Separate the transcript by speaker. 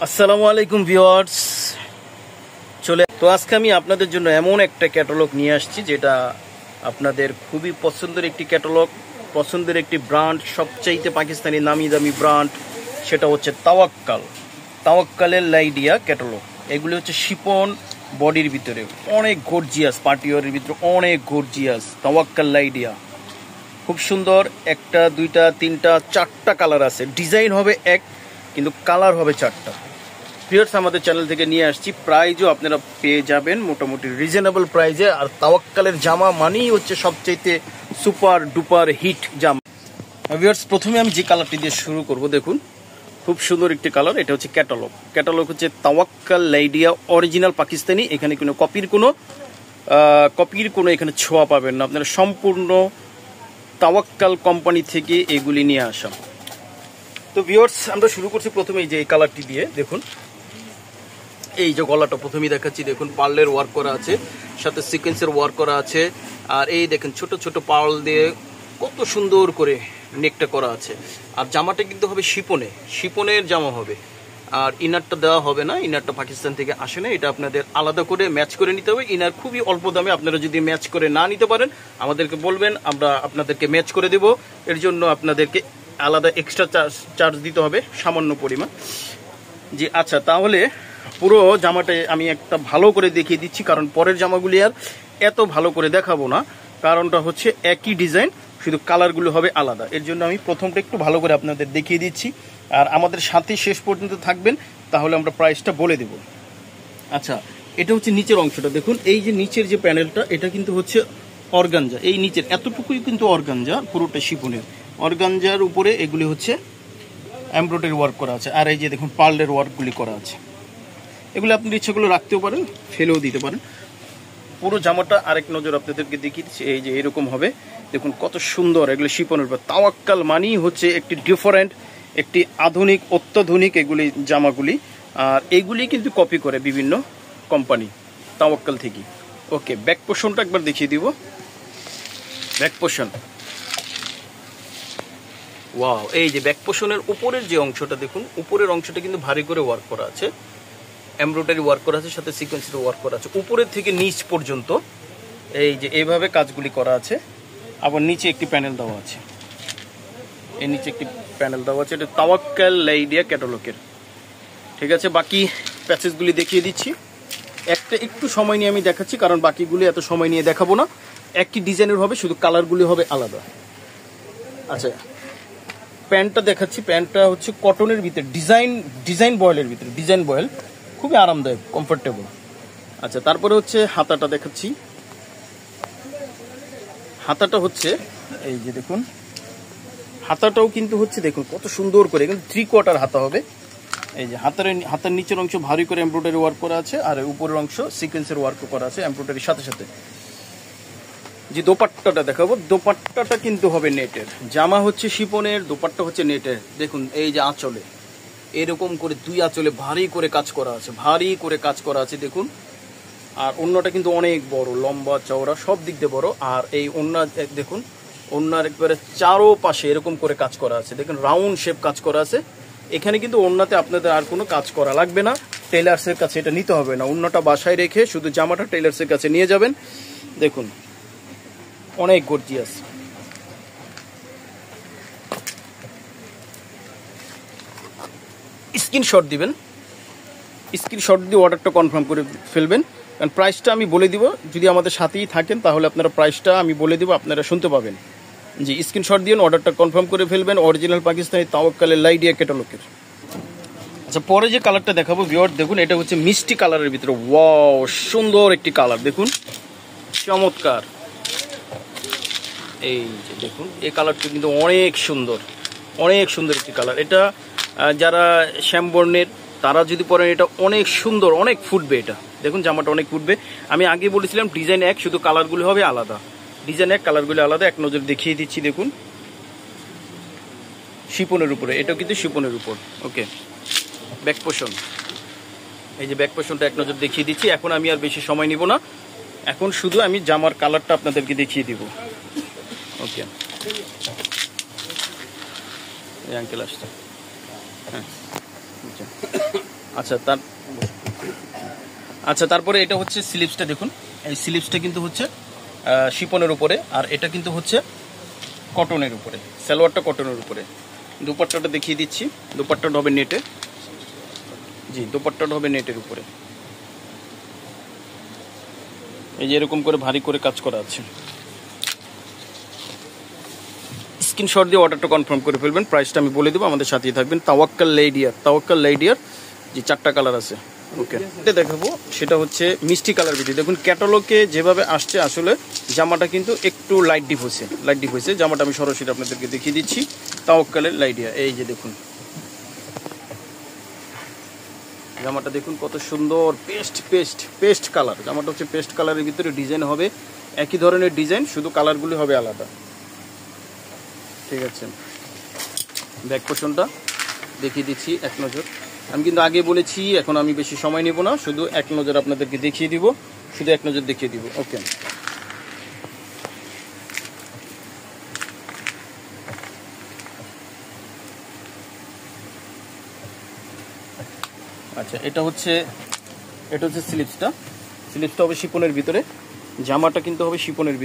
Speaker 1: আসসালামু আলাইকুম ভিউয়ার্স। তো আজকে আমি আপনাদের জন্য এমন একটা ক্যাটালগ নিয়ে আসছি যেটা আপনাদের খুবই পছন্দের একটি ক্যাটালগ, পছন্দের একটি ব্র্যান্ড, সবচাইতে পাকিস্তানি নামি দামি ব্র্যান্ড, সেটা হচ্ছে তাওয়াক্কালের লাইডিয়া ক্যাটালগ। এগুলি হচ্ছে শিপন বডির ভিতরে অনেক গর্জিয়াস, পার্টিওয়ারের ভিতরে অনেক গর্জিয়াস তাওয়াক্কাল লাইডিয়া, খুব সুন্দর। একটা দুইটা তিনটা চারটা কালার আছে, ডিজাইন হবে এক কিন্তু কালার হবে চারটা। ভিউয়ার্স, আমাদের চ্যানেল থেকে নিয়ে আসছি, প্রাইজও আপনারা পেয়ে যাবেন মোটামুটি রিজনেবল প্রাইজে। আর তাওয়াক্কালের জামা মানেই হচ্ছে সবচাইতে সুপার ডুপার হিট জামা। ভিউয়ার্স, প্রথমে আমি যে কালারটি দিয়ে শুরু করব, দেখুন খুব সুন্দর একটি কালার। এটা হচ্ছে ক্যাটালগ হচ্ছে তাওয়াক্কাল লাইডিয়া অরিজিনাল পাকিস্তানি। এখানে কোনো কপির কোনো এখানে ছোঁয়া পাবেন না, আপনারা সম্পূর্ণ তাওয়াক্কাল কোম্পানি থেকে এগুলি নিয়ে আসা। তো ভিউয়ার্স, আমরা শুরু করছি প্রথমে এই যে এই কালারটি দিয়ে। দেখুন এই যে গলাটা প্রথমেই দেখাচ্ছি, দেখুন পার্লের ওয়ার্ক করা আছে, সাথে সিকোয়েন্সের ওয়ার্ক করা আছে। আর এই দেখেন ছোট ছোট পার্ল দিয়ে কত সুন্দর করে নেকটা করা আছে। আর জামাটা কিন্তু হবে শিপনের জামা হবে। আর ইনারটা দেওয়া হবে না, ইনারটা পাকিস্তান থেকে আসে না, এটা আপনাদের আলাদা করে ম্যাচ করে নিতে হবে। ইনার খুবই অল্প দামে, আপনারা যদি ম্যাচ করে না নিতে পারেন আমাদেরকে বলবেন, আমরা আপনাদেরকে ম্যাচ করে দেব। এর জন্য আপনাদেরকে আলাদা এক্সট্রা চার্জ দিতে হবে সামান্য পরিমাণ। জি আচ্ছা, তাহলে পুরো জামাটা আমি একটা ভালো করে দেখিয়ে দিচ্ছি, কারণ পরের জামাগুলি আর এত ভালো করে দেখাবো না। কারণটা হচ্ছে একই ডিজাইন, শুধু কালারগুলো হবে আলাদা। এর জন্য আমি প্রথমটা একটু ভালো করে আপনাদের দেখিয়ে দিচ্ছি, আর আমাদের সাথে শেষ পর্যন্ত থাকবেন, তাহলে আমরা প্রাইসটা বলে দেব। আচ্ছা, এটা হচ্ছে নিচের অংশটা। দেখুন এই যে নিচের যে প্যানেলটা, এটা কিন্তু হচ্ছে অর্গানজা। এই নিচের এতটুকুই কিন্তু অর্গানজা, পুরোটা শিফনের অর্গানজার উপরে এগুলি হচ্ছে এমব্রয়ডারি ওয়ার্ক করা আছে। আর এই যে দেখুন পার্লের ওয়ার্কগুলি করা আছে। এগুলো আপনার ইচ্ছাগুলো রাখতেও পারেন, ফেলেও দিতে পারেন। পুরো জামাটা আরেক নজর আপনাদেরকে দেখিয়ে দিচ্ছি। এই যে এরকম হবে, দেখুন কত সুন্দর। এগুলো শিপনের উপর তাওয়াক্কাল মানেই হচ্ছে একটি ডিফারেন্ট, একটি আধুনিক, অত্যাধুনিক এগুলি জামাগুলি। আর এগুলি কিন্তু কপি করে বিভিন্ন কোম্পানি তাওয়াক্কাল থেকে। ওকে, ব্যাক পোর্শনটা একবার দেখিয়ে দিব। ব্যাক পোর্শন, ওয়াও, এই যে ব্যাক পোর্শনের উপরের যে অংশটা দেখুন, উপরের অংশটা কিন্তু ভারী করে ওয়ার্ক করা আছে, এমব্রয়ডারি ওয়ার্ক করা আছে, সাথে সিকোয়েন্সের ওয়ার্ক করা আছে উপরের থেকে নিচ পর্যন্ত। এই যে এইভাবে কাজগুলি করা আছে। আবার নিচে একটি প্যানেল দেওয়া আছে, এই নিচে একটি প্যানেল দেওয়া আছে। এটা তাওয়াক্কাল লাইডিয়া ক্যাটালগের। ঠিক আছে, বাকি প্যাচেসগুলি দেখিয়ে দিচ্ছি। একটা একটু সময় নিয়ে আমি দেখাচ্ছি, কারণ বাকিগুলি এত সময় নিয়ে দেখাবো না। একই ডিজাইনের হবে, শুধু কালারগুলি হবে আলাদা। আচ্ছা, প্যান্টটা দেখাচ্ছি। প্যান্টটা হচ্ছে কটনের ভিতরে, ডিজাইন বয়েলের ভিতরে, ডিজাইন বয়েল, খুবই আরামদায়ক, কমফোর্টেবল। আচ্ছা, তারপরে হচ্ছে হাতাটা দেখাচ্ছি। হাতাটা হচ্ছে এই যে দেখুন, হাতাটাও কিন্তু হচ্ছে দেখুন কত সুন্দর করে, কিন্তু 3/4 হাতা হবে। এই যে হাতার নিচের অংশ ভারী করে এমব্রয়ডারি ওয়ার্ক করা আছে, আর উপরের অংশ সিকোয়েন্সের ওয়ার্ক করা আছে এমব্রয়ডারির সাথে সাথে। যে দোপাট্টাটা দেখাবো, দোপাট্টাটা কিন্তু হবে নেটের। জামা হচ্ছে শিপনের, দোপাট্টা হচ্ছে নেটের। দেখুন এই যে আঁচলে এরকম করে দুই আঁচলে ভারী করে কাজ করা আছে, দেখুন। আর ওড়নাটা কিন্তু অনেক বড়, লম্বা চওড়া সব দিক দিয়ে বড়। আর এই ওড়না দেখুন, ওড়নার একবারে চারো পাশে এরকম করে কাজ করা আছে, দেখুন রাউন্ড শেপ কাজ করা আছে। এখানে কিন্তু ওড়নাতে আপনাদের আর কোনো কাজ করা লাগবে না, টেলার্সের কাছে এটা নিতে হবে না। ওড়নাটা বাসায় রেখে শুধু জামাটা টেলার্সের কাছে নিয়ে যাবেন। দেখুন অনেক গর্জিয়াস। স্ক্রিনশট দিবেন, স্ক্রিনশট দিয়ে অর্ডারটা কনফার্ম করে ফেলবেন। কারণ প্রাইসটা আমি বলে দিব, যদি আমাদের সাথেই থাকেন তাহলে আপনারা প্রাইসটা আমি বলে দিব, আপনারা শুনতে পাবেন। জি, স্ক্রিনশট দিয়ে অর্ডারটা কনফার্ম করে ফেলবেন, অরিজিনাল পাকিস্তানি তাওয়াক্কালের লাইডিয়া ক্যাটালগের। আচ্ছা, পরে যে কালারটা দেখাবো ভিউয়ার, দেখুন এটা হচ্ছে মিষ্টি কালারের ভিতরে। ওয়াও, সুন্দর একটি কালার, দেখুন চমৎকার। এই যে দেখুন এই কালারটা কিন্তু অনেক সুন্দর একটি কালার। এটা যারা শ্যামবর্ণের তারা যদি পরেন, এটা অনেক সুন্দর, অনেক ফুটবে। এটা দেখুন জামাটা অনেক ফুটবে। আমি আগে বলেছিলাম ডিজাইন এক, শুধু কালারগুলো হবে আলাদা। ডিজাইন এক, কালারগুলো আলাদা। এক নজর দেখিয়ে দিচ্ছি, দেখুন শিপনের উপরে, এটাও কিন্তু শিপনের উপর। ওকে, ব্যাক পোর্শন, এই যে ব্যাক পোর্শনটা এক নজর দেখিয়ে দিচ্ছি। এখন আমি আর বেশি সময় নিব না, এখন শুধু আমি জামার কালারটা আপনাদেরকে দেখিয়ে দিব। ওকে, এই আঙ্কেল আসছে। হ্যাঁ, আচ্ছা তারপরে এটা হচ্ছে স্লিভসটা দেখুন, এই স্লিভসটা কিন্তু হচ্ছে শিপনের উপরে, আর এটা কিন্তু হচ্ছে কটনের উপরে, সালোয়ারটা কটনের উপরে। দুপাট্টাটা দেখিয়ে দিচ্ছি, দুপাট্টাটা হবে নেটে, জি দুপাট্টাটা হবে নেটের উপরে, এই যে এরকম করে ভারী করে কাজ করা আছে। স্ক্রিনশট দিয়ে অর্ডারটা কনফার্ম করে ফেলবেন, প্রাইসটা আমি বলে দেবো, আমাদের সাথেই থাকবেন। তাওয়াক্কাল লেডিয়ার যে 4টা কালার আছে। ওকে, এটা দেখাবো, সেটা হচ্ছে মিষ্টি কালার ভিতরে। দেখুন ক্যাটালগে যেভাবে আসছে, আসলে জামাটা কিন্তু একটু লাইট ডিপ হয়েছে। জামাটা আমি সরাসরি আপনাদেরকে দেখিয়ে দিচ্ছি, তাওয়াক্কালের লাইডিয়া। এই যে দেখুন জামাটা দেখুন কত সুন্দর, পেস্ট কালার। জামাটা হচ্ছে পেস্ট কালারের ভিতরে, ডিজাইন হবে একই ধরনের ডিজাইন, শুধু কালারগুলি হবে আলাদা। ঠিক আছে, ব্যাক পোর্শনটা দেখিয়ে দিচ্ছি এক নজর। আমি কিন্তু আগে বলেছি, এখন আমি বেশি সময় নেব না, শুধু এক নজর আপনাদেরকে দেখিয়ে দিব, ওকে। আচ্ছা এটা হচ্ছে স্লিভসটা হবে শিপনের ভিতরে, জামাটা কিন্তু হবে শিপনের ভিতরে।